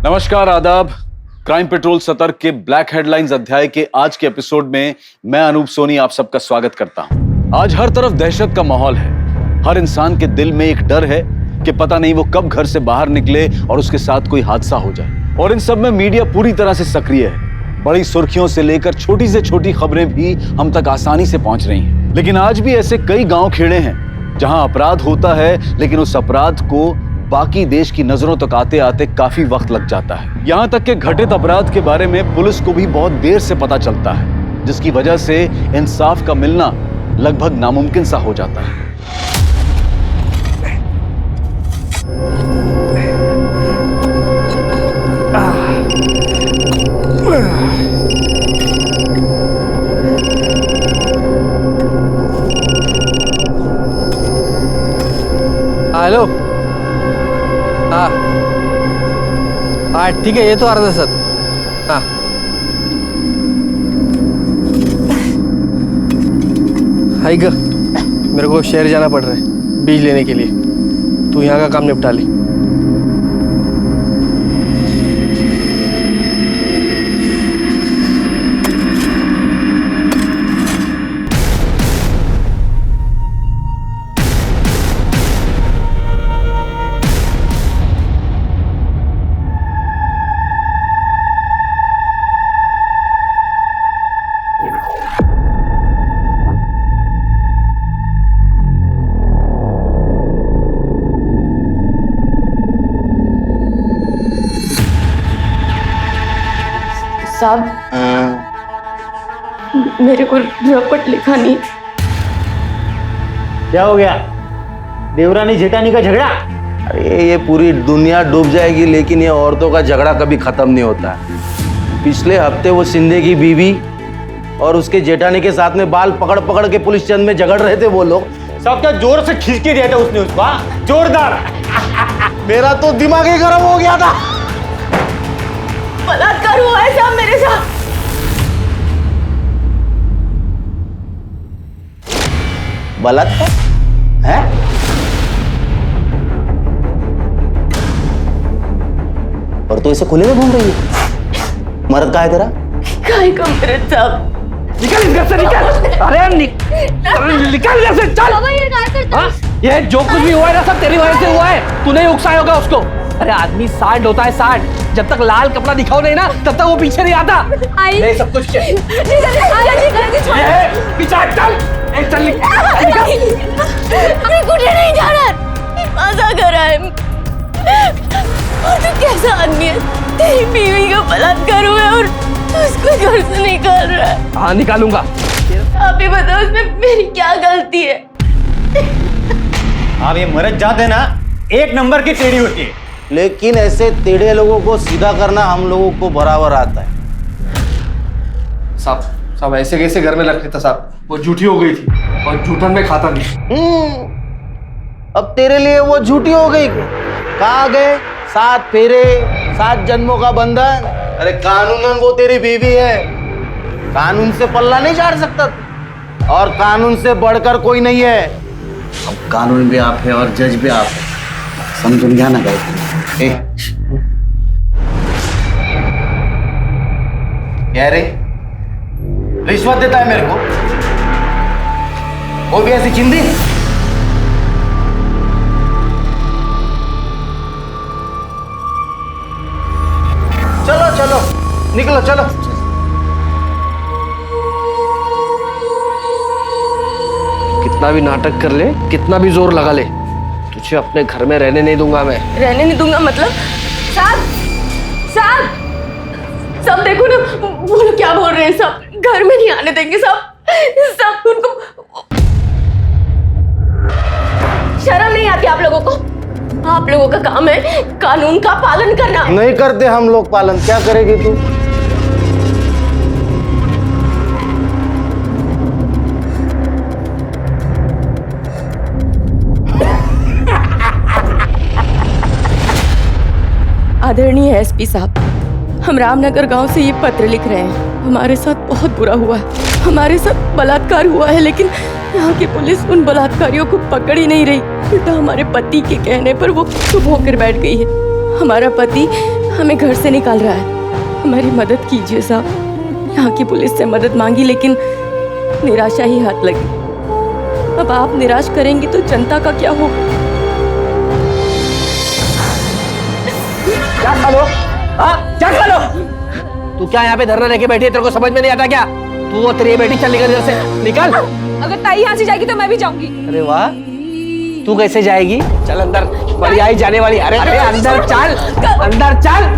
नमस्कार, आदाब। Crime petrol सतर्क के ब्लैक हेडलाइंस अध्याय के आज के एपिसोड में मैं अनूप सोनी आप सबका स्वागत करता हूं। आज हर तरफ दहशत का माहौल है। हर इंसान के दिल में एक डर है कि पता नहीं वो कब घर से बाहर निकले और उसके साथ कोई हादसा हो जाए। और इन सब में मीडिया पूरी तरह से सक्रिय है। बड़ी सुर्खियों से लेकर छोटी से छोटी खबरें भी हम तक आसानी से पहुंच रही हैं। लेकिन आज भी ऐसे कई गांव खेड़े हैं जहां अपराध होता है, लेकिन उस अपराध को बाकी देश की नजरों तक आते आते काफी वक्त लग जाता है। यहां तक कि घटित अपराध के बारे में पुलिस को भी बहुत देर से पता चलता है, जिसकी वजह से इंसाफ का मिलना लगभग नामुमकिन सा हो जाता है। हेलो। हाँ हाँ ठीक है, ये तो आ रहा था सर। हाँ हाई कर, मेरे को शहर जाना पड़ रहा है बीज लेने के लिए। तू यहाँ का काम निपटा ले। साहब, मेरे को रपट लिखा नहीं। क्या हो गया? देवरानी जेठानी का झगड़ा? अरे ये पूरी दुनिया डूब जाएगी, लेकिन ये औरतों का झगड़ा कभी खत्म नहीं होता। पिछले हफ्ते वो शिंदे की बीवी और उसके जेठानी के साथ में बाल पकड़ पकड़ के पुलिस चंद में झगड़ रहे थे वो लोग। सब क्या जोर से खींच के दिया था उसने उसको? जोरदार। मेरा तो दिमाग ही गर्म हो गया था। बलात्कार हुआ है साहब मेरे साथ। बलात्कार है? और तू इसे खुले में घूम रही है? मर्द कहाँ है तेरा? काय का मर्द साहब? निकल इस घर से, निकल। अरे निकल घर से, चल। हाँ? ये जो कुछ भी हुआ है ना सब तेरी वजह से हुआ है। तूने ही उकसाया होगा उसको। अरे आदमी 60 होता है, 60। जब तक लाल कपड़ा दिखाओ नहीं ना तब तक वो पीछे नहीं आता। नहीं सब कुछ पीछे चल। चल नहीं जाना। मजा कर रहा है। और तू कैसा आदमी है? तेरी बीवी का बलात्कार हुआ है और तू उसको घर से निकाल रहा है। हाँ निकालूंगा। आप ही बताओ उसमें मेरी क्या गलती है? अब ये मर्द जाते ना एक नंबर की टेढ़ी होती है। लेकिन ऐसे टेढ़े लोगों को सीधा करना हम लोगों को बराबर आता है। साहब ऐसे कैसे घर में रख लेता साहब? वो झूठी हो गई थी और झूठन में खाता नहीं। अब तेरे लिए वो झूठी हो गई। कहाँ गए 7 फेरे 7 जन्मों का बंधन? अरे कानूनन वो तेरी बीवी है, कानून से पल्ला नहीं झाड़ सकता और कानून से बढ़कर कोई नहीं है। अब कानून भी आप है और जज भी आप है, समझ ना गए। क्या रे, रिश्वत देता है मेरे को? वो भी ऐसी चिंदी? चलो चलो निकलो, चलो। कितना भी नाटक कर ले, कितना भी जोर लगा ले, तुझे अपने घर में रहने नहीं दूंगा मैं। रहने नहीं दूंगा मतलब? साहब साहब सब देखो ना, वो लोग क्या बोल रहे हैं। सब घर में नहीं आने देंगे। सब उनको शर्म नहीं आती आप लोगों को? आप लोगों का काम है कानून का पालन करना। नहीं करते हम लोग पालन, क्या करेगी तू? आदरणीय एसपी साहब, हम रामनगर गांव से ये पत्र लिख रहे हैं। हमारे साथ बहुत बुरा हुआ है, हमारे साथ बलात्कार हुआ है, लेकिन यहाँ की पुलिस उन बलात्कारियों को पकड़ ही नहीं रही। उल्टा हमारे पति के कहने पर वो चुप होकर बैठ गई है। हमारा पति हमें घर से निकाल रहा है। हमारी मदद कीजिए साहब। यहाँ की पुलिस से मदद मांगी लेकिन निराशा ही हाथ लगी। अब आप निराश करेंगी तो जनता का क्या होगा? क्या खा लो? हाँ, क्या खा लो? तू क्या यहाँ पे धरना लेके बैठी है? तेरे को समझ में नहीं आता क्या? तू और तेरी बेटी चल निकल इधर से, निकल। अगर ताई यहाँ से जाएगी तो मैं भी जाऊंगी। अरे वाह, तू कैसे जाएगी? चल अंदर, बड़ी आई जाने वाली। अरे अरे अंदर चल, अंदर चल।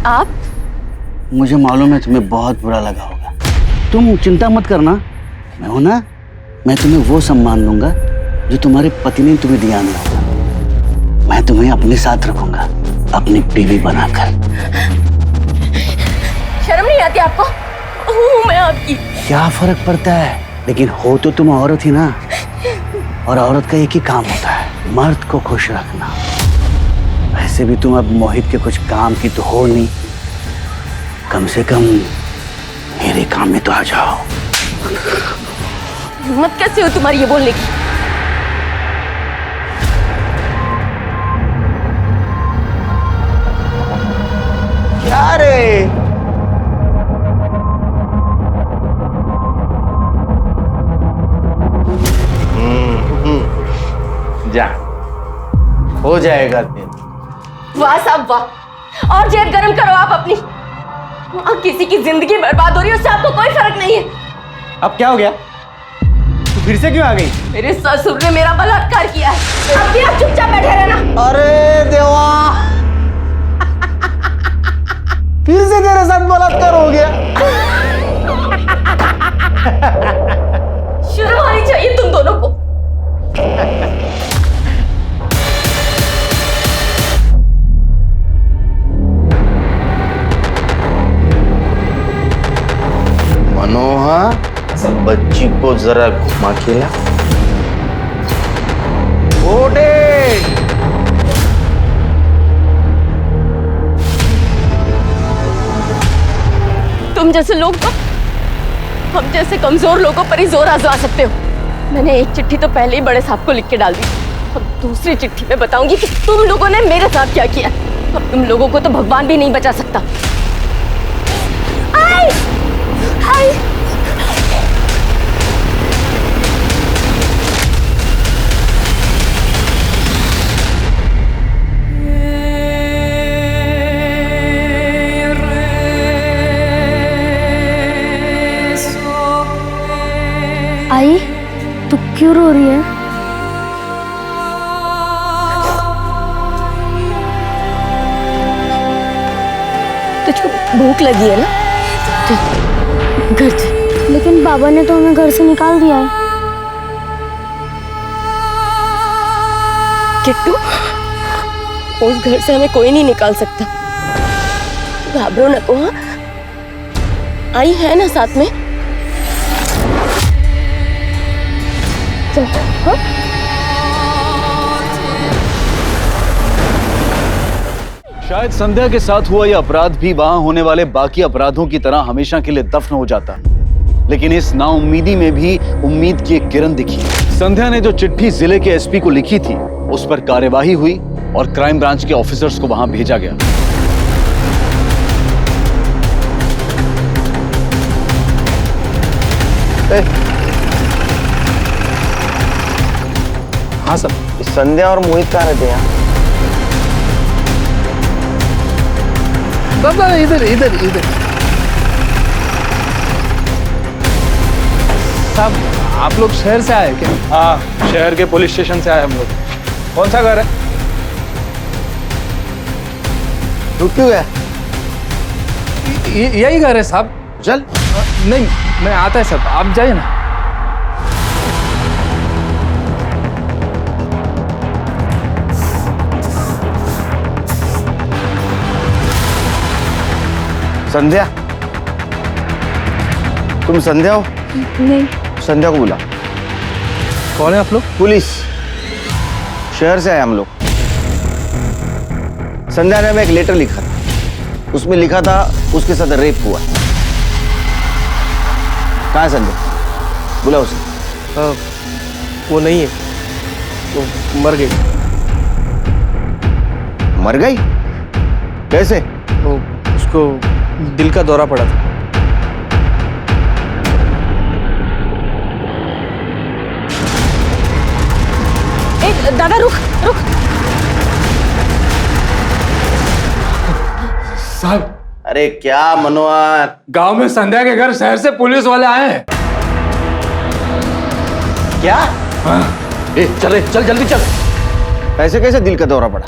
आप? मुझे मालूम है तुम्हें बहुत बुरा लगा होगा। तुम चिंता मत करना, मैं हूं ना। मैं तुम्हें वो सम्मान दूंगा जो तुम्हारे पति ने तुम्हें दिया नहीं होगा। मैं तुम्हें अपने साथ रखूंगा, अपनी बीवी बनाकर। शर्म नहीं आती आपको? हूँ मैं आपकी। क्या फर्क पड़ता है, लेकिन हो तो तुम औरत ही ना। और औरत का एक ही काम होता है, मर्द को खुश रखना। वैसे भी तुम अब मोहित के कुछ काम की तो हो नहीं, कम से कम मेरे काम में तो आ जाओ। हिम्मत कैसे हो तुम्हारी ये बोलने की? क्या रे? जा, हो जाएगा तेरा। वाह साहब वाह। और जेब गरम करो आप अपनी। वहाँ किसी की जिंदगी बर्बाद हो रही है, उससे आपको कोई फर्क नहीं है। अब क्या हो गया? तू फिर से क्यों आ गई? मेरे ससुर ने मेरा बलात्कार किया है। अब भी आप चुपचाप बैठे रहना। अरे देवा, फिर से तेरे साथ बलात्कार हो गया। शुरू होनी चाहिए तुम दोनों को। मनोहर, बच्ची को जरा घुमा के ला। तुम जैसे लोग तो हम जैसे कमजोर लोगों पर ही जोर आजमा सकते हो। मैंने एक चिट्ठी तो पहले ही बड़े साहब को लिख के डाल दी। अब दूसरी चिट्ठी में बताऊंगी कि तुम लोगों ने मेरे साथ क्या किया। अब तुम लोगों को तो भगवान भी नहीं बचा सकता। आई! आई! आई, तू क्यों रो रही है? तुझको भूख लगी है ना? चल, घर चल। लेकिन बाबा ने तो हमें घर से निकाल दिया है। किट्टू, उस घर से हमें कोई नहीं निकाल सकता। घाबरो न को। हाँ? आई है ना साथ में? चल, हाँ? शायद संध्या के साथ हुआ यह अपराध भी वहां होने वाले बाकी अपराधों की तरह हमेशा के लिए दफन हो जाता, लेकिन इस नाउम्मीदी में भी उम्मीद की एक किरण दिखी। संध्या ने जो चिट्ठी जिले के एसपी को लिखी थी, उस पर कार्यवाही हुई और क्राइम ब्रांच के ऑफिसर्स को वहां भेजा गया। हाँ सर, संध्या और मोहित कहाँ रहते हैं? बाबा इधर इधर इधर। साहब, आप लोग शहर से आए क्या? हाँ, शहर के पुलिस स्टेशन से आए हम लोग। कौन सा घर है? तू क्यों है? यही घर है साहब। चल। नहीं, मैं आता है साहब, आप जाइए ना। संध्या, तुम संध्या हो? नहीं। संध्या को बुला। कौन है आप लोग? पुलिस, शहर से आए हम लोग। संध्या ने हमें एक लेटर लिखा था, उसमें लिखा था उसके साथ रेप हुआ। कहाँ है संध्या? बुला उसे। वो नहीं है, वो मर गई। मर गई? कैसे? वो उसको दिल का दौरा पड़ा था। दादा रुक रुक। साहब, अरे क्या मनोहर, गांव में संध्या के घर शहर से पुलिस वाले आए हैं। क्या? चल जल्दी चल। ऐसे कैसे दिल का दौरा पड़ा?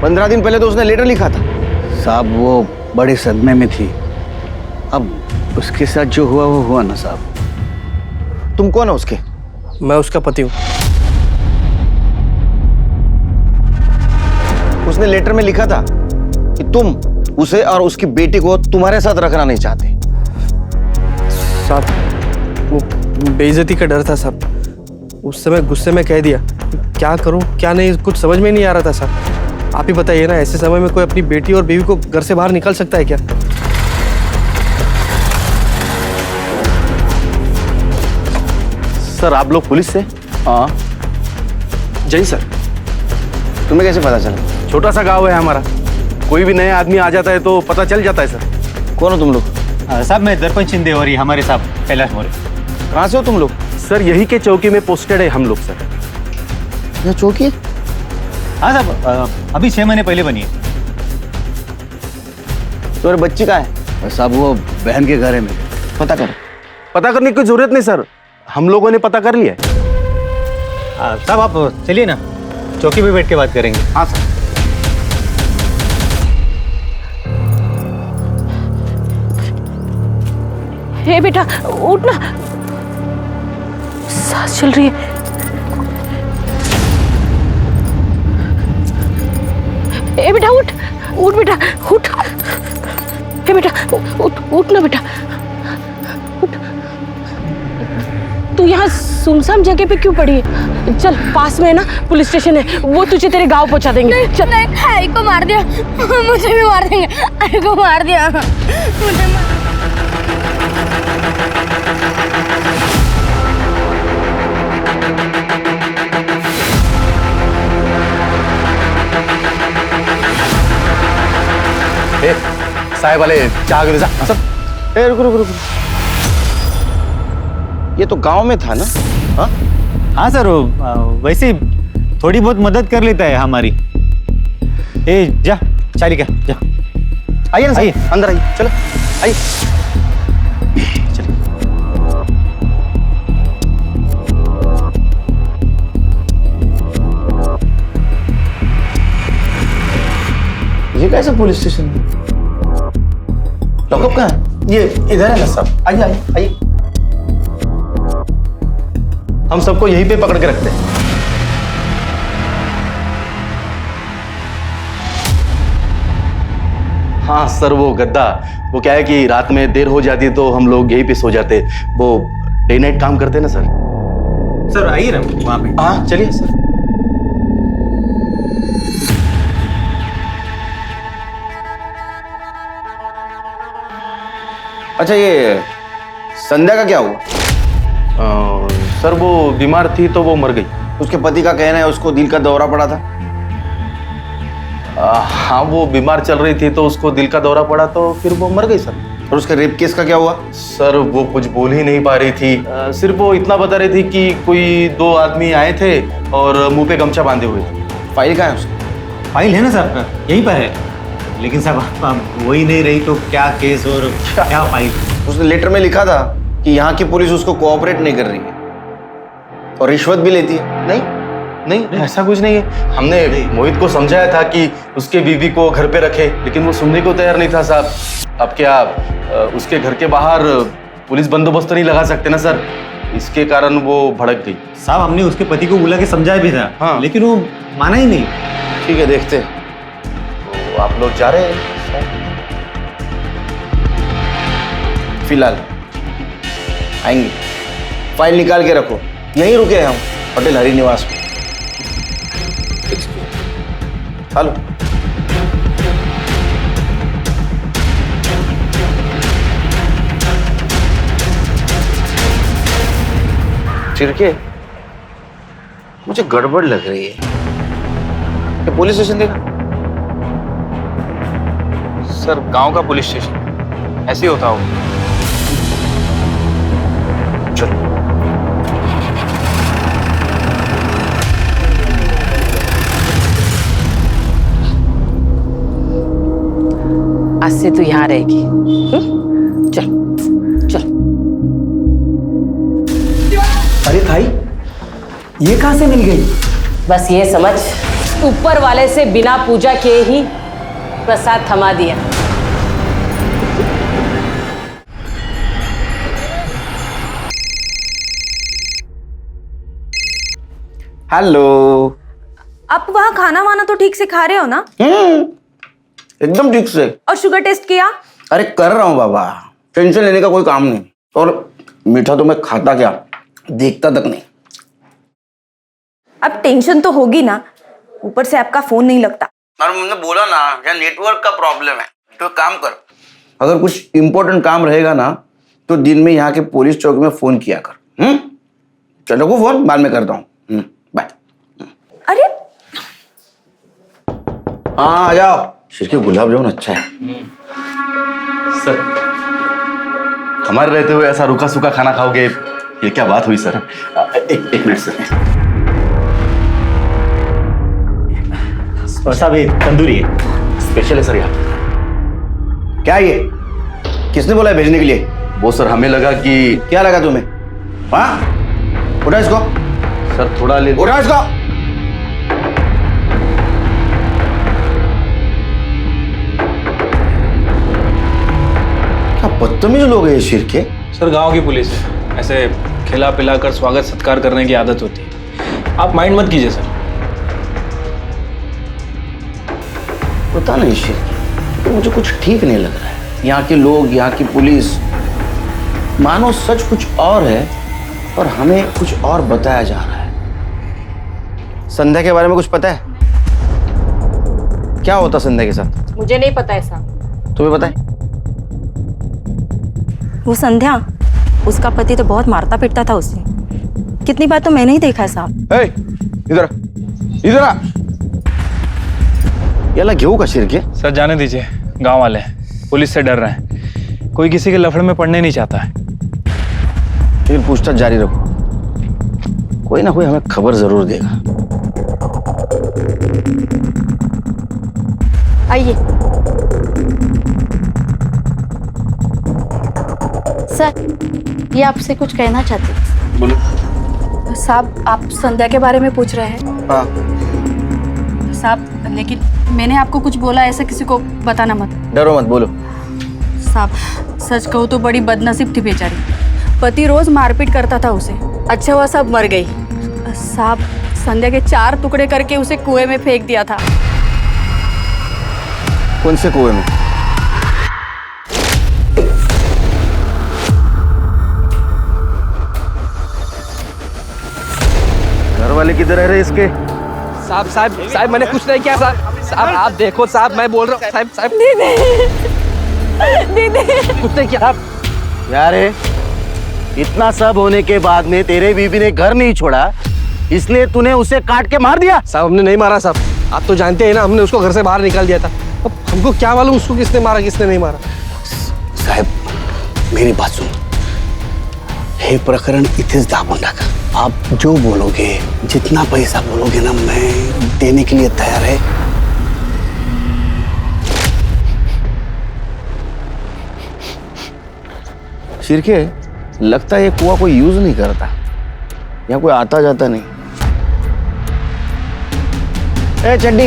15 दिन पहले तो उसने लेटर लिखा था। साहब वो बड़े सदमे में थी, अब उसके साथ जो हुआ वो हुआ ना साहब। तुम कौन हो उसके? मैं उसका पति हूँ। उसने लेटर में लिखा था कि तुम उसे और उसकी बेटी को तुम्हारे साथ रखना नहीं चाहते। साहब वो बेइज्जती का डर था साहब, उस समय गुस्से में कह दिया। क्या करूं क्या नहीं कुछ समझ में नहीं आ रहा था साहब। आप ही बताइए ना, ऐसे समय में कोई अपनी बेटी और बीवी को घर से बाहर निकल सकता है क्या? सर आप लोग पुलिस से? हाँ जय सर। तुम्हें कैसे पता चला? छोटा सा गांव है हमारा, कोई भी नया आदमी आ जाता है तो पता चल जाता है सर। कौन हो तुम लोग? साहब मैं दर्पण शिंदे और ये हमारे साहब कैलाश मौर्य। कहाँ से हो तुम लोग? सर यही के चौकी में पोस्टेड है हम लोग सर। यह चौकी? हाँ साहब, अभी 6 महीने पहले बनी है। तुम्हारी बच्ची कहाँ है? साहब वो बहन के घर है मेरे। पता करो। पता करने की जरूरत नहीं सर, हम लोगों ने पता कर लिया है। साहब आप चलिए ना, चौकी पे बैठ के बात करेंगे। हाँ सर। हे बेटा उठ ना, सांस चल रही है। ए बेटा उठ उठ बेटा उठ। हे बेटा उठ उठ ना बेटा उठ। तू यहाँ सुनसान जगह पे क्यों पड़ी है? चल पास में है ना पुलिस स्टेशन है, वो तुझे तेरे गांव पहुंचा देंगे। चल। नहीं, आई को मार दिया, मुझे भी मार देंगे। आई को मार दिया, मुझे मार... साहेब वाले चाह गिर जा सब। रुको रुको रुको, ये तो गांव में था ना? हाँ हाँ सर, वैसे थोड़ी बहुत मदद कर लेता है हमारी। ए जा चालिका जा। आइए ना, आइए। अंदर आइए, चलो आइए। ये कैसा पुलिस स्टेशन है? लॉकअप कहाँ है? ये इधर है ना साहब। आइए आइए आइए। हम सबको यहीं पे पकड़ के रखते हैं। हाँ सर, वो गद्दा, वो क्या है कि रात में देर हो जाती है तो हम लोग यहीं पे सो जाते। वो डे नाइट काम करते हैं ना सर। सर आइए ना वहाँ पे। हाँ चलिए सर। अच्छा ये संध्या का क्या हुआ? सर वो बीमार थी तो वो मर गई। उसके पति का कहना है उसको दिल का दौरा पड़ा था। हाँ वो बीमार चल रही थी तो उसको दिल का दौरा पड़ा तो फिर वो मर गई सर। और उसके रेप केस का क्या हुआ? सर वो कुछ बोल ही नहीं पा रही थी, सिर्फ वो इतना बता रही थी कि कोई 2 आदमी आए थे और मुंह पे गमछा बांधे हुए थे। फाइल कहाँ है उसकी? फाइल है ना सर, यहीं पर है। लेकिन साहब आप वही नहीं रही तो क्या केस और क्या फाइल? उसने लेटर में लिखा था कि यहाँ की पुलिस उसको कोऑपरेट नहीं कर रही है और रिश्वत भी लेती है। नहीं नहीं ऐसा कुछ नहीं है। हमने मोहित को समझाया था कि उसके बीवी को घर पे रखे, लेकिन वो सुनने को तैयार नहीं था साहब। अब क्या उसके घर के बाहर पुलिस बंदोबस्त नहीं लगा सकते ना सर, इसके कारण वो भड़क गई। साहब हमने उसके पति को बुला के समझाया भी था। हाँ। लेकिन वो माना ही नहीं। ठीक है देखते हैं। तो आप लोग जा रहे हैं? फिलहाल आएंगे। फाइल निकाल के रखो, यहीं रुके हैं हम होटल हरि निवास में। हेलो, चिरके मुझे गड़बड़ लग रही है। ये पुलिस स्टेशन देखा? सर गांव का पुलिस स्टेशन ऐसे ही होता होगा। चलो। आज से तू यहाँ रहेगी। चल चल। अरे भाई, ये कहाँ से मिल गई? बस ये समझ, ऊपर वाले से बिना पूजा के ही प्रसाद थमा दिया। हेलो। आप वहाँ खाना वाना तो ठीक से खा रहे हो ना? एकदम ठीक से। और शुगर टेस्ट किया? अरे कर रहा हूँ बाबा, टेंशन लेने का कोई काम नहीं। और मीठा तो मैं खाता क्या, देखता तक नहीं। अब टेंशन तो होगी ना, ऊपर से आपका फोन नहीं लगता। और मैंने बोला ना, यहाँ नेटवर्क का प्रॉब्लम है। तो काम कर, अगर कुछ इंपॉर्टेंट काम रहेगा ना तो दिन में यहाँ के पुलिस चौकी में फोन किया कर। चलो को फोन बाद में करता हूँ। बाय। अरे हाँ आ जाओ। शिरके गुलाब जामुन अच्छा है सर। हमारे रहते हुए ऐसा रूखा सूखा खाना खाओगे, ये क्या बात हुई सर? एक मिनट सर। और साहब ये तंदूरी है, स्पेशल है सर यहाँ। क्या ये, किसने बोला है भेजने के लिए? वो सर हमें लगा कि। क्या लगा तुम्हें? हाँ उठा इसको सर थोड़ा ले। उठा इसको। क्या बदतमीज लोग हैं ये शिरके। सर गांव की पुलिस है, ऐसे खिला पिला कर स्वागत सत्कार करने की आदत होती है। आप माइंड मत कीजिए सर। पता नहीं शिरके, तो मुझे कुछ ठीक नहीं लग रहा है। यहाँ के लोग, यहाँ की पुलिस, मानो सच कुछ और है और हमें कुछ और बताया जा रहा है। संध्या के बारे में कुछ पता है? क्या होता संध्या के साथ? मुझे नहीं पता है साहब। तुम्हें पता है? वो संध्या, उसका पति तो बहुत मारता पीटता था उसे। कितनी बार तो मैंने ही देखा है साहब। इधर इधर आ। याला घेऊ का शिरके? सर जाने दीजिए, गांव वाले हैं, पुलिस से डर रहे हैं। कोई किसी के लफड़े में पड़ने नहीं चाहता है। फिर पूछताछ जारी रखो, कोई ना कोई हमें खबर जरूर देगा। आइए सर, ये आपसे कुछ कहना चाहते हैं। बोलो। साहब आप संध्या के बारे में पूछ रहे हैं? हाँ साहब लेकिन मैंने आपको कुछ बोला, ऐसा किसी को बताना मत। डरो मत, बोलो। साहब सच कहूँ तो बड़ी बदनसीब थी बेचारी। पति रोज मारपीट करता था उसे। अच्छा हुआ सब मर गई। साहब संध्या के 4 टुकड़े करके उसे कुएं में फेंक दिया था। कौन से कुएं में? घर वाले किधर है रे इसके? साहब साहब साहब मैंने कुछ नहीं किया साहब। साहब आप देखो साहब, मैं बोल रहा हूँ साहब साहब। दीदी कुछ नहीं किया। यार इतना सब होने के बाद में तेरे बीवी ने घर नहीं छोड़ा, इसलिए तूने उसे काट के मार दिया? साहब हमने नहीं मारा साहब, आप तो जानते हैं ना, हमने उसको घर से बाहर निकाल दिया था। अब हमको क्या मालूम उसको किसने मारा किसने नहीं मारा। साहेब मेरी बात सुन, हे प्रकरण इथेच दाबून टाका। आप जो बोलोगे, जितना पैसा बोलोगे ना, मैं देने के लिए तैयार है। शिरके, लगता है ये कुआं कोई यूज नहीं करता, यहाँ कोई आता जाता नहीं। ए चड्डी,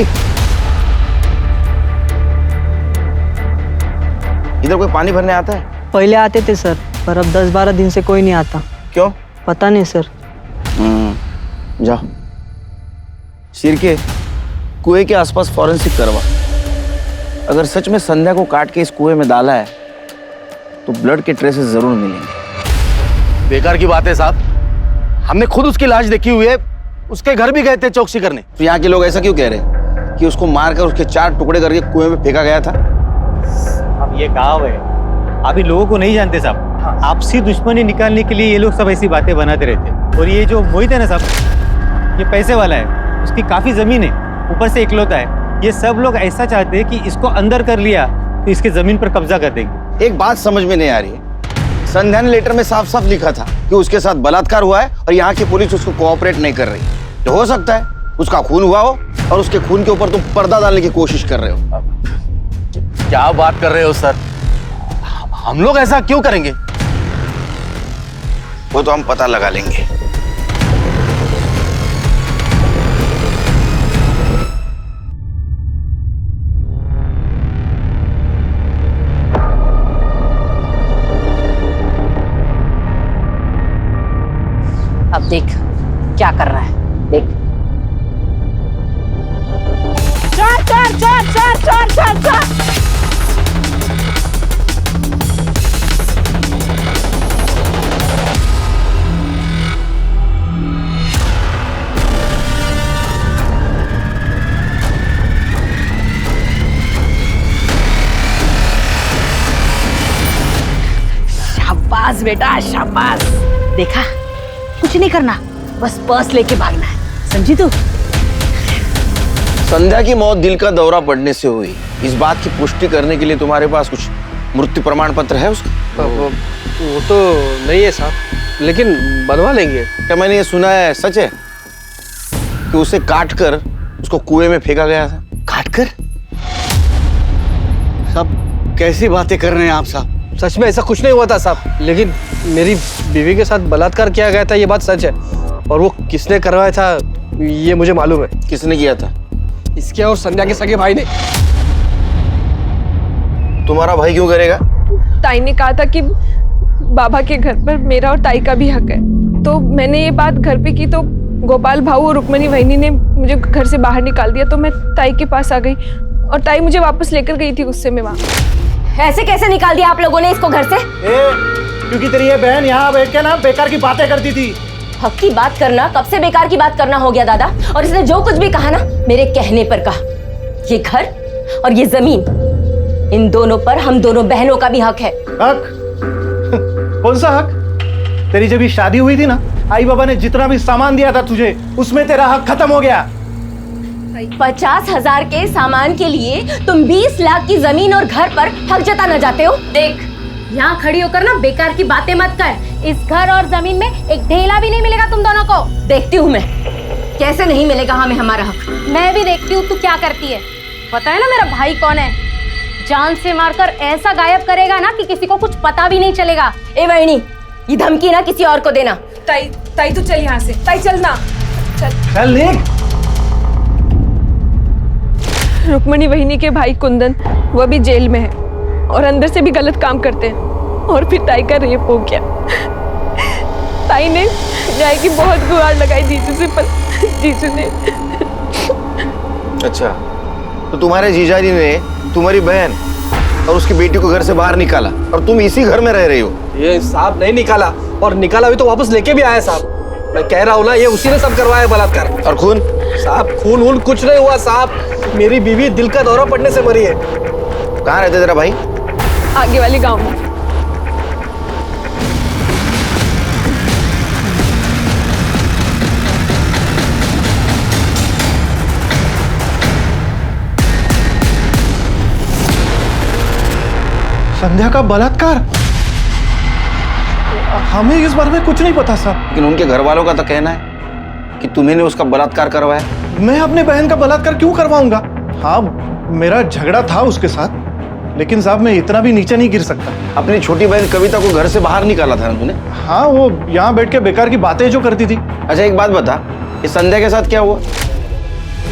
इधर कोई पानी भरने आता है? पहले आते थे सर, पर अब 10-12 दिन से कोई नहीं आता। क्यों? पता नहीं सर। जाओ शिरके, कुएं के आसपास फॉरेंसिक करवा। अगर सच में संध्या को काट के इस कुएं में डाला है तो ब्लड के ट्रेसेस जरूर मिलेंगे। बेकार की बात है साहब, हमने खुद उसकी लाश देखी हुई है, उसके घर भी गए थे चौकसी करने। तो यहाँ के लोग ऐसा क्यों कह रहे हैं कि उसको मारकर उसके 4 टुकड़े करके कुएं में फेंका गया था? अब ये गाँव है, अभी लोगों को नहीं जानते साहब। आपसी दुश्मनी निकालने के लिए ये लोग सब ऐसी बातें बनाते रहते हैं। और ये जो मोहित है ना साहब, ये पैसे वाला है, उसकी काफी जमीन है, ऊपर से इकलौता है। ये सब लोग ऐसा चाहते हैं कि इसको अंदर कर लिया तो इसके जमीन पर कब्जा कर देंगे। एक बात समझ में नहीं आ रही है, संध्या ने लेटर में साफ साफ लिखा था कि उसके साथ बलात्कार हुआ है और यहाँ की पुलिस उसको कोऑपरेट नहीं कर रही। तो हो सकता है उसका खून हुआ हो और उसके खून के ऊपर तुम पर्दा डालने की कोशिश कर रहे हो। क्या बात कर रहे हो सर? हम लोग ऐसा क्यों करेंगे? वो तो हम पता लगा लेंगे। अब देख क्या कर रहा है, देख। चल चल चल चल चल चल चल। शाबाश बेटा शाबाश। देखा, कुछ नहीं करना, बस पर्स लेके भागना है, समझी तू? संध्या की मौत दिल का दौरा पड़ने से हुई, इस बात की पुष्टि करने के लिए तुम्हारे पास कुछ मृत्यु प्रमाण पत्र है उसका? वो तो नहीं है साहब, लेकिन बनवा लेंगे। क्या मैंने ये सुना है सच है कि उसे काट कर उसको कुएं में फेंका गया था? काट कर? सब कैसी बातें कर रहे हैं आप साहब? सच में ऐसा कुछ नहीं हुआ था साहब, लेकिन मेरी बीवी के साथ बलात्कार किया गया था, ये बात सच है। और वो किसने करवाया था ये मुझे मालूम है। किसने किया था? इसके और संध्या के सगे भाई ने। तुम्हारा भाई क्यों करेगा? ताई ने कहा था कि बाबा के घर पर मेरा और ताई का भी हक है, तो मैंने ये बात घर पे की तो गोपाल भाऊ और रुक्मणी वहिनी ने मुझे घर से बाहर निकाल दिया। तो मैं ताई के पास आ गई और ताई मुझे वापस लेकर गई थी गुस्से में वहाँ। ऐसे कैसे निकाल दिया आप लोगों ने इसको घर से? क्योंकि तेरी ये बहन यहाँ बैठ के ना बेकार की बातें करती थी। हक की बात करना कब से बेकार की बात करना हो गया दादा? और इसने जो कुछ भी कहा ना मेरे कहने पर कहा। ये घर और ये जमीन, इन दोनों पर हम दोनों बहनों का भी हक है। हक? कौन सा हक? तेरी जब ये शादी हुई थी ना, आई बाबा ने जितना भी सामान दिया था तुझे, उसमें तेरा हक खत्म हो गया। 50,000 के सामान के लिए तुम 20 लाख की जमीन और घर पर हक जताना जाते हो? देख, यहाँ खड़ी होकर ना बेकार की बातें मत कर। इस घर और जमीन में एक ढेला भी नहीं मिलेगा तुम दोनों को। देखती हूँ मैं कैसे नहीं मिलेगा हमें हमारा हक। मैं भी देखती हूँ तू क्या करती है। पता है ना मेरा भाई कौन है? जान से मारकर ऐसा गायब करेगा ना कि किसी को कुछ पता भी नहीं चलेगा। ए वहिनी, ये धमकी ना किसी और को देना। ताई ताई तू चल यहाँ से, ताई चल ना, चल निक। रुक्मणी वहिनी के भाई कुंदन, वो भी जेल में है और अंदर से भी गलत काम करते हैं। और फिर ताई का रेप हो गया। ताई ने न्याय की बहुत गुहार लगाई जीजू से, पर जीजू ने। अच्छा, तो तुम्हारे जीजाजी ने तुम्हारी बहन और उसकी बेटी को घर से बाहर निकाला और तुम इसी घर में रह रही हो? ये साहब नहीं निकाला, और निकाला भी तो वापस लेके भी आया साहब। मैं कह रहा हूँ ना, ये उसी ने सब करवाया बलात्कार। और खून? साहब खून वून कुछ नहीं हुआ साहब, मेरी बीवी दिल का दौरा पड़ने से मरी है। कहाँ रहते तेरा भाई? आगे वाले गांव में। संध्या का बलात्कार? हमें इस बारे में कुछ नहीं पता साहब। लेकिन उनके घर वालों का तो कहना है कि तुम्ही ने उसका बलात्कार करवाया। मैं अपने बहन का बलात्कार क्यों करवाऊंगा? हाँ, मेरा झगड़ा था उसके साथ, लेकिन साहब मैं इतना भी नीचे नहीं गिर सकता। अपनी छोटी बहन कविता को घर से बाहर निकाला था ना तूने? हाँ, वो यहाँ बैठ के बेकार की बातें जो करती थी। अच्छा एक बात बता, इस संध्या के साथ क्या हुआ?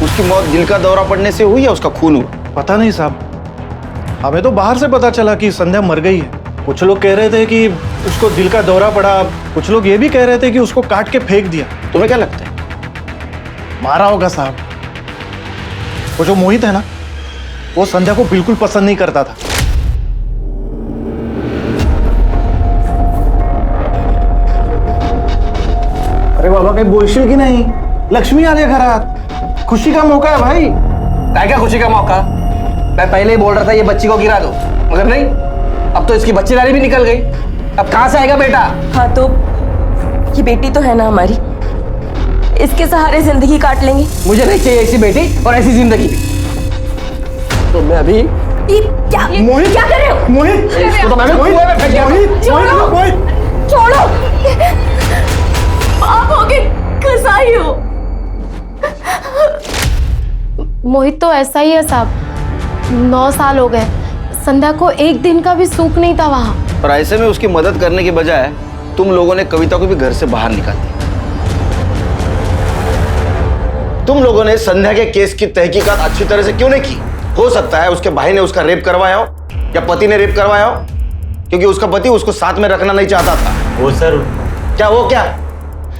उसकी मौत दिल का दौरा पड़ने से हुई या उसका खून हुआ? पता नहीं साहब, हमें तो बाहर से पता चला कि संध्या मर गई है। कुछ लोग कह रहे थे कि उसको दिल का दौरा पड़ा, कुछ लोग ये भी कह रहे थे कि उसको काट के फेंक दिया। तुम्हें क्या लगता है? मारा होगा साहब। वो जो मोहित है ना, वो संध्या को बिल्कुल पसंद नहीं करता था। बाबा काही बोलशील की नाही? लक्ष्मी आली घरात, खुशी का मौका है भाई. क्या खुशी का मौका? मैं पहले ही बोल रहा था ये बच्ची को गिरा दो, मगर नहीं, अब तो इसकी बच्चेदारी भी निकल गई. अब कहाँ से आएगा बेटा? हाँ तो ये बेटी तो है ना हमारी, इसके सहारे जिंदगी काट लेंगे. मुझे नहीं चाहिए ऐसी बेटी और ऐसी जिंदगी भी. तो मैं अभी मोहित, क्या कर रहे हो? मोहित, इसको तो मैं भी कुएं में फेंक दिया. मोहित. छोड़ो, आप हो गए कसाई हो. मोहित तो ऐसा ही है साहब, 9 साल हो गए, संध्या को एक दिन का भी सुख नहीं था वहाँ. और ऐसे में उसकी मदद करने के बजाय तुम लोगों ने कविता को भी घर से बाहर निकाल दिया. तुम लोगों ने संध्या के केस की तहकीकात अच्छी तरह से क्यों नहीं की? हो सकता है उसके भाई ने उसका रेप करवाया हो या पति ने रेप करवाया हो, क्योंकि उसका पति उसको साथ में रखना नहीं चाहता था. वो सर, क्या वो क्या?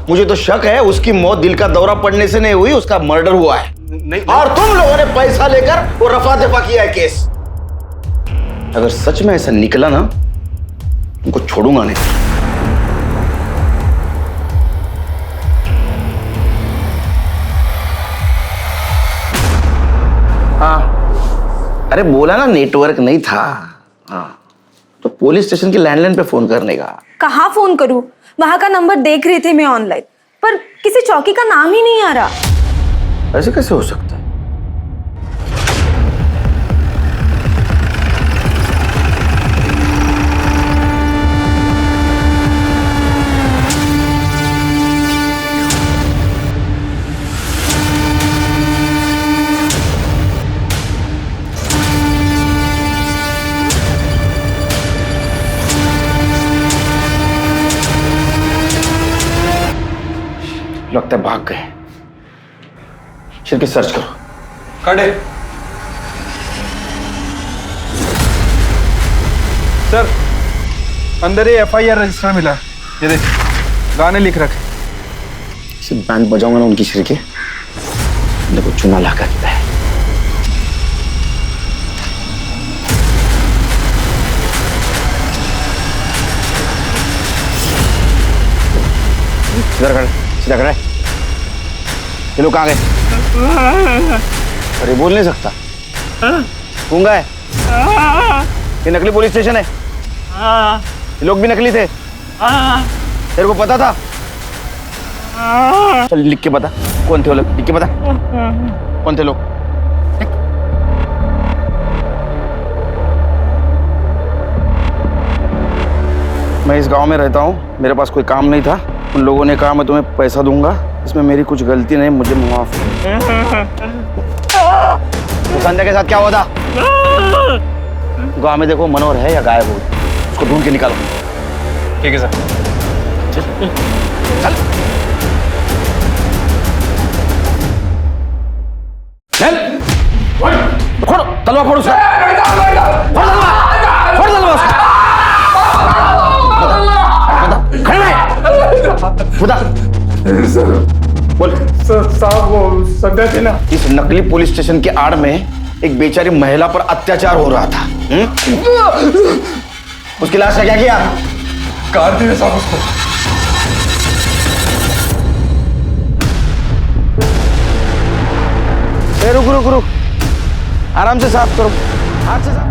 मुझे तो शक है उसकी मौत दिल का दौरा पड़ने से नहीं हुई, उसका मर्डर हुआ है. नहीं. और तुम लोगों ने पैसा लेकर वो रफा दफा किया है केस. अगर सच में ऐसा निकला ना, तुमको छोड़ूंगा नहीं. हाँ, अरे बोला ना नेटवर्क नहीं था. हाँ, तो पुलिस स्टेशन के लैंडलाइन पे फोन करने का. कहाँ फोन करूँ? वहां का नंबर देख रही थी मैं ऑनलाइन, पर किसी चौकी का नाम ही नहीं आ रहा. ऐसे कैसे हो सकता है? लगता है भाग गए. शिरके सर्च करो. काटे. सर, अंदर ही FIR रजिस्टर मिला. ये देख, गाने लिख रखे. सिर्फ बैंड बजाऊंगा ना उनकी शिरके, देखो चुना ला करता है. सीधा खड़े, सीधा खड़े. ये लोग कहाँ गए? अरे बोल नहीं सकता. गूंगा है. ये नकली पुलिस स्टेशन है. ये लोग भी नकली थे. तेरे को पता था? चल लिख के बता कौन थे वो लोग. लिख के बता कौन थे लोग. मैं इस गांव में रहता हूँ, मेरे पास कोई काम नहीं था. उन लोगों ने कहा मैं तुम्हें पैसा दूंगा, इसमें मेरी कुछ गलती नहीं, मुझे माफ करो. तो संध्या के साथ क्या हुआ था? गांव में देखो मनोहर है या गायब हो, उसको ढूंढ के निकालो. ठीक है सर. चल. चल. फोड़ो तलवार, फोड़ो उसका. फोड़ तलवार उसका. खड़े रहे. बता. बोल. साहब वो संध्या थी ना. इस नकली पुलिस स्टेशन के आड़ में एक बेचारी महिला पर अत्याचार हो रहा था. उसकी लाश का क्या किया? कार दी साहब उसको. रुक रुक रुक, आराम से साफ करो, हाथ से साफ.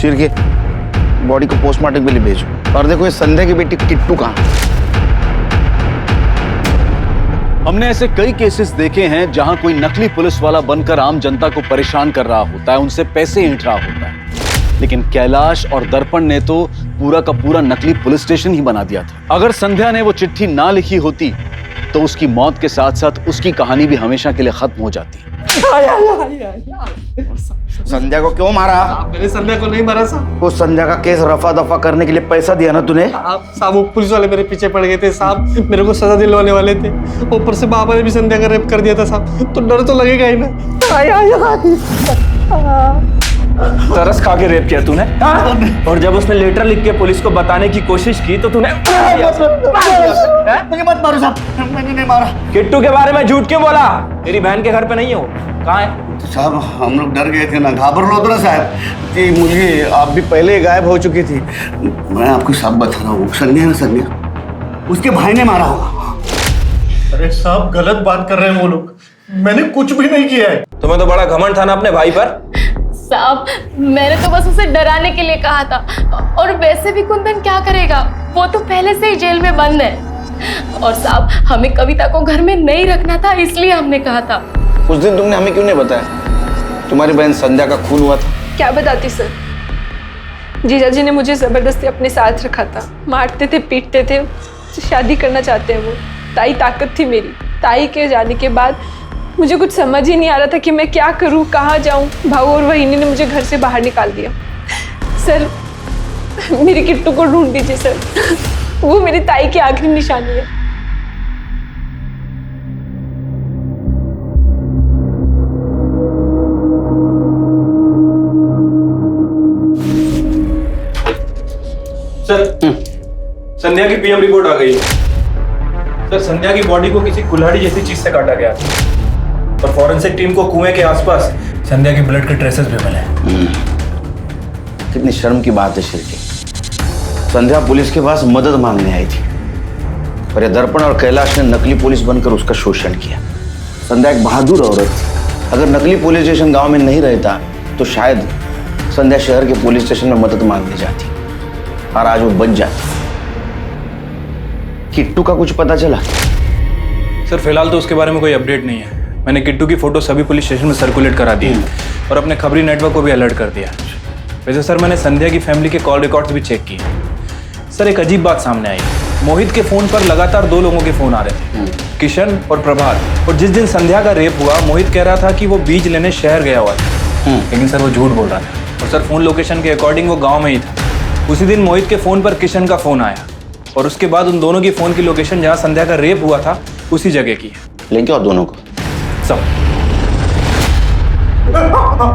चीर के बॉडी को पोस्टमार्टम के लिए भेजो. और देखो ये संध्या की बेटी किट्टू कहाँ? हमने ऐसे कई केसेस देखे हैं जहां कोई नकली पुलिस वाला बनकर आम जनता को परेशान कर रहा होता है, उनसे पैसे ऐंठ रहा होता है. लेकिन कैलाश और दर्पण ने तो पूरा का पूरा नकली पुलिस स्टेशन ही बना दिया था. अगर संध्या ने वो चिट्ठी ना लिखी होती तो उसकी मौत के साथ साथ उसकी कहानी भी हमेशा के लिए खत्म हो जाती. संध्या को क्यों मारा? मैंने संध्या को नहीं मारा साहब. वो संध्या का केस रफा दफा करने के लिए पैसा दिया ना तूने? साहब वो पुलिस वाले मेरे पीछे पड़ गए थे साहब, मेरे को सजा दिलवाने वाले थे. ऊपर से बाबा ने भी संध्या का रेप कर दिया था साहब, तो डर तो लगेगा ही ना. तरस खा के रेप किया तूने, और जब उसने लेटर लिख के पुलिस को बताने की कोशिश की तो तूने मुझे मत मारो साहब, मैंने नहीं मारा. किट्टू के बारे में झूठ क्यों बोला? मेरी बहन के घर पे नहीं हो, कहाँ है? तो साहब हम लोग डर गए थे ना, घाबर लो तो ना साहब कि मुझे आप भी पहले गायब हो चुकी थी. मैं आपको सब बता रहा हूँ. संध्या ना, संध्या उसके भाई ने मारा होगा. अरे साहब गलत बात कर रहे हैं वो लोग, मैंने कुछ भी नहीं किया है। तुम्हें तो बड़ा घमंड था ना अपने भाई पर। साहब मैंने तो बस उसे डराने के लिए कहा था, और वैसे भी कुंदन क्या करेगा, वो तो पहले से ही जेल में बंद है। और साहब हमें कविता को घर में नहीं रखना था, इसलिए हमने कहा था। उस दिन तुमने हमें क्यों नहीं बताया तुम्हारी बहन संध्या का खून हुआ था? क्या बताती सर, जीजा जी ने मुझे जबरदस्ती अपने साथ रखा था, मारते थे पीटते थे, शादी करना चाहते हैं वो। ताई ताकत थी मेरी। ताई के जाने के बाद मुझे कुछ समझ ही नहीं आ रहा था कि मैं क्या करूं, कहाँ जाऊं। भाऊ और वहीनी ने मुझे घर से बाहर निकाल दिया। सर मेरी किट्टू को ढूंढ दीजिए सर, वो मेरी ताई की आखिरी निशानी है। सर संध्या की पीएम रिपोर्ट आ गई है। सर संध्या की बॉडी को किसी कुल्हाड़ी जैसी चीज से काटा गया और फॉरेंसिक टीम को कुएं के आसपास संध्या के ब्लड के ट्रेसेस भी मिले। कितनी शर्म की बात है शिल्पी, संध्या पुलिस के पास मदद मांगने आई थी, पर ये दर्पण और कैलाश ने नकली पुलिस बनकर उसका शोषण किया। संध्या एक बहादुर औरत थी, अगर नकली पुलिस स्टेशन गांव में नहीं रहता तो शायद संध्या शहर के पुलिस स्टेशन में मदद मांगने जाती और आज वो बच जाती। किट्टू का कुछ पता चला? सर फिलहाल तो उसके बारे में कोई अपडेट नहीं है। मैंने किट्टू की फोटो सभी पुलिस स्टेशन में सर्कुलेट करा दी है और अपने खबरी नेटवर्क को भी अलर्ट कर दिया। वैसे सर मैंने संध्या की फैमिली के कॉल रिकॉर्ड्स भी चेक किए। सर एक अजीब बात सामने आई। मोहित के फोन पर लगातार 2 लोगों के फोन आ रहे थे, किशन और प्रभात। और जिस दिन संध्या का रेप हुआ मोहित कह रहा था कि वो बीज लेने शहर गया हुआ था, लेकिन सर वो झूठ बोल रहा था। और सर फोन लोकेशन के अकॉर्डिंग वो गाँव में ही था। उसी दिन मोहित के फोन पर किशन का फोन आया और उसके बाद उन दोनों की फोन की लोकेशन जहां संध्या का रेप हुआ था उसी जगह की है। लेकिन और दोनों को सब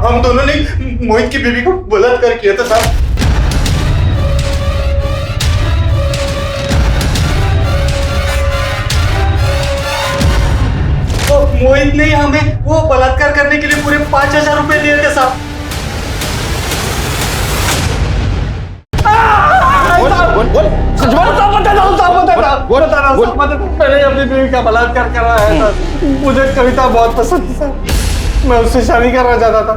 हम दोनों ने मोहित की बीवी को बलात्कार किया था साहब। तो मोहित ने हमें वो बलात्कार करने के लिए पूरे 5,000 रुपए दिए थे साहब। मैंने अपनी बीवी का बलात्कार करा है। मुझे कविता बहुत पसंद थी सर, मैं उससे शादी करना चाहता था,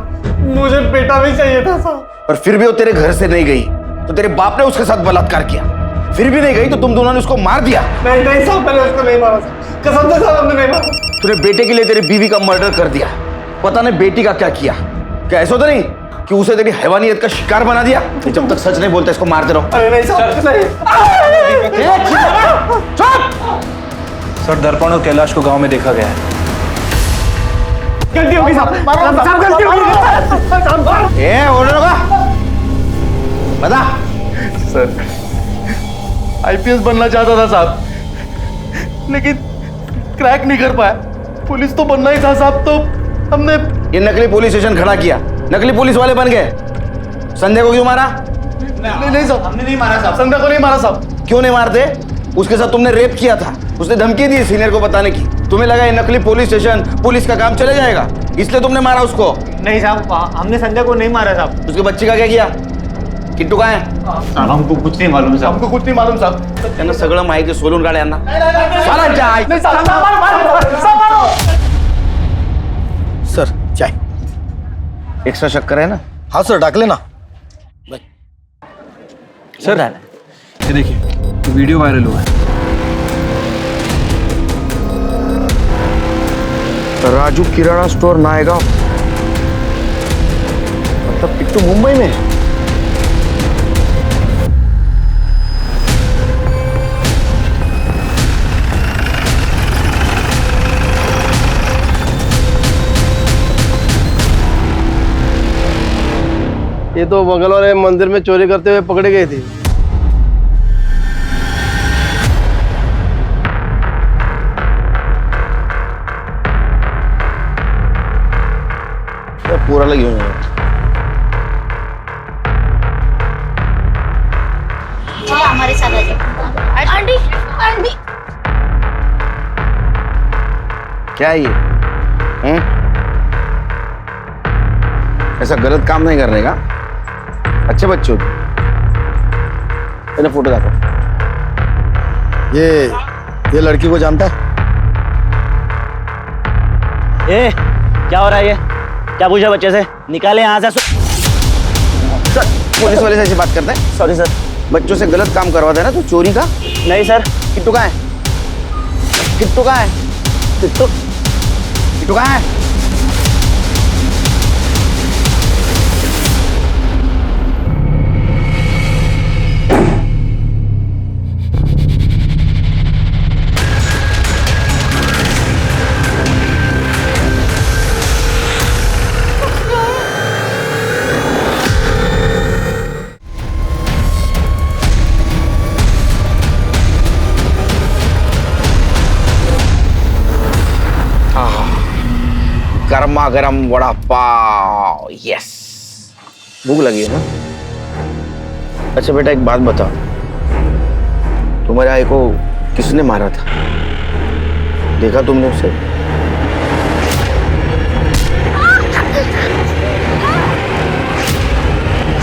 मुझे बेटा भी चाहिए था सर। पर फिर भी वो तेरे घर से नहीं गई तो तेरे बाप ने उसके साथ बलात्कार किया, फिर भी नहीं गई तो तुम दोनों ने उसको मार दिया। नहीं नहीं साहब, मैंने उसको नहीं मारा साहब, कसम से साहब हमने नहीं मारा। तूने बेटे के लिए तेरी बीवी का मर्डर कर दिया, पता नहीं बेटी का क्या किया। क्या ऐसा तो नहीं कि उसे तेरी हैवानियत का शिकार बना दिया? जब तक सच नहीं बोलते इसको मारते रहो। अरे नहीं साहब, नहीं। सर दर्पण और कैलाश को गांव में देखा गया है। गलती होगी साहब, गलती होगी। ए ऑर्डर होगा बता। सर आईपीएस बनना चाहता था साहब, लेकिन क्रैक नहीं कर पाया। पुलिस तो बनना ही था साहब, तो हमने ये नकली पुलिस स्टेशन खड़ा किया, नकली पुलिस वाले बन गए। संध्या को क्यों मारा? नहीं साहब, हमने नहीं मारा साहब, संध्या को नहीं मारा साहब। क्यों नहीं मारते? उसके साथ तुमने रेप किया था, उसने धमकी दी सीनियर को बताने की। तुम्हें लगा ये नकली पुलिस स्टेशन पुलिस का काम चले जाएगा, इसलिए तुमने मारा उसको? नहीं साहब, हमने संध्या को नहीं मारा साहब। उसके बच्चे का क्या किया? किट्टू कहाँ है? हमको कुछ नहीं मालूम साहब, हमको कुछ नहीं मालूम साहब। त्यांना सगळं माहिती सोलून काढ यांना। सर चाय एक्स्ट्रा शक्कर है ना? हाँ सर, डाक लेना। सर ये देखिए वीडियो वायरल हुआ है। राजू किराना स्टोर नायगांव, मतलब किट्टू मुंबई में। ये तो बगल वाले मंदिर में चोरी करते हुए पकड़े गए थे। पूरा लगी हुई है। हमारे साथ आ जाओ। आंटी आंटी क्या है ये? ऐसा गलत काम नहीं करने का, अच्छे बच्चे हो। फोटो देखो। ये लड़की को जानता है? ए, क्या हो रहा है ये? क्या पूछा बच्चे से? निकाले यहाँ से। सर पुलिस वाले से ऐसी बात करते हैं? सॉरी सर, बच्चों से गलत काम करवाते हैं ना तो चोरी का? नहीं सर। किट्टू कहाँ है? किट्टू कहाँ है? किट्टू किट्टू कहाँ है? गर्मा गर्म वड़ा पाव, यस। भूख लगी है ना? अच्छा बेटा एक बात बताओ, तुम्हारे भाई को किसने मारा था? देखा तुमने उसे?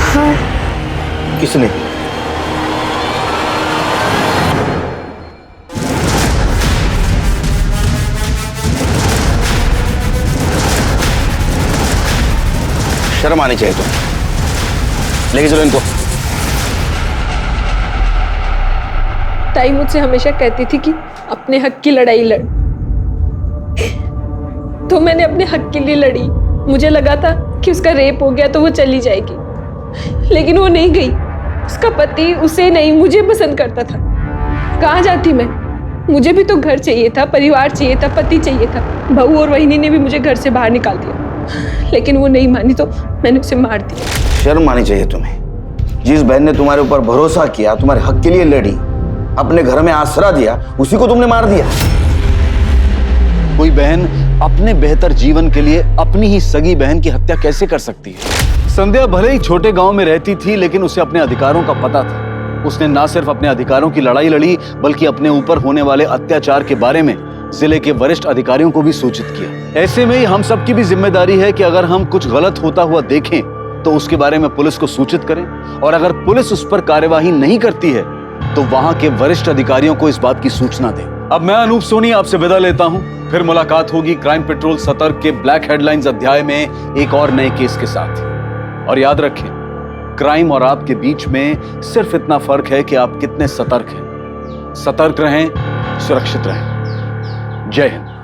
हाँ। किसने? शर्म आनी चाहिए तुम्हें। लेके चलो इनको। ताई मुझसे हमेशा कहती थी कि अपने हक की लड़ाई लड़, तो मैंने अपने हक के लिए लड़ी। मुझे लगा था कि उसका रेप हो गया तो वो चली जाएगी, लेकिन वो नहीं गई। उसका पति उसे नहीं मुझे पसंद करता था। कहाँ जाती मैं? मुझे भी तो घर चाहिए था, परिवार चाहिए था, पति चाहिए था। बहू और वहिनी ने भी मुझे घर से बाहर निकाल दिया, लेकिन वो नहीं मानी तो मैंने उसे मार दिया। शर्म आनी चाहिए तुम्हें। जिस बहन ने तुम्हारे ऊपर भरोसा किया, तुम्हारे हक के लिए लड़ी, अपने घर में आसरा दिया, उसी को तुमने मार दिया। कोई बहन अपने बेहतर जीवन के लिए अपनी ही सगी बहन की हत्या कैसे कर सकती है? संध्या भले ही छोटे गांव में रहती थी, लेकिन उसे अपने अधिकारों का पता था। उसने ना सिर्फ अपने अधिकारों की लड़ाई लड़ी, बल्कि अपने ऊपर होने वाले अत्याचार के बारे में जिले के वरिष्ठ अधिकारियों को भी सूचित किया। ऐसे में ही हम सबकी भी जिम्मेदारी है कि अगर हम कुछ गलत होता हुआ देखें तो उसके बारे में पुलिस को सूचित करें, और अगर पुलिस उस पर कार्यवाही नहीं करती है तो वहां के वरिष्ठ अधिकारियों को इस बात की सूचना दें। अब मैं अनूप सोनी आपसे विदा लेता हूं। फिर मुलाकात होगी क्राइम पेट्रोल सतर्क के ब्लैक हेडलाइंस अध्याय में एक और नए केस के साथ। और याद रखें, क्राइम और आपके बीच में सिर्फ इतना फर्क है कि आप कितने सतर्क हैं। सतर्क रहें, सुरक्षित रहें। जय हिंद।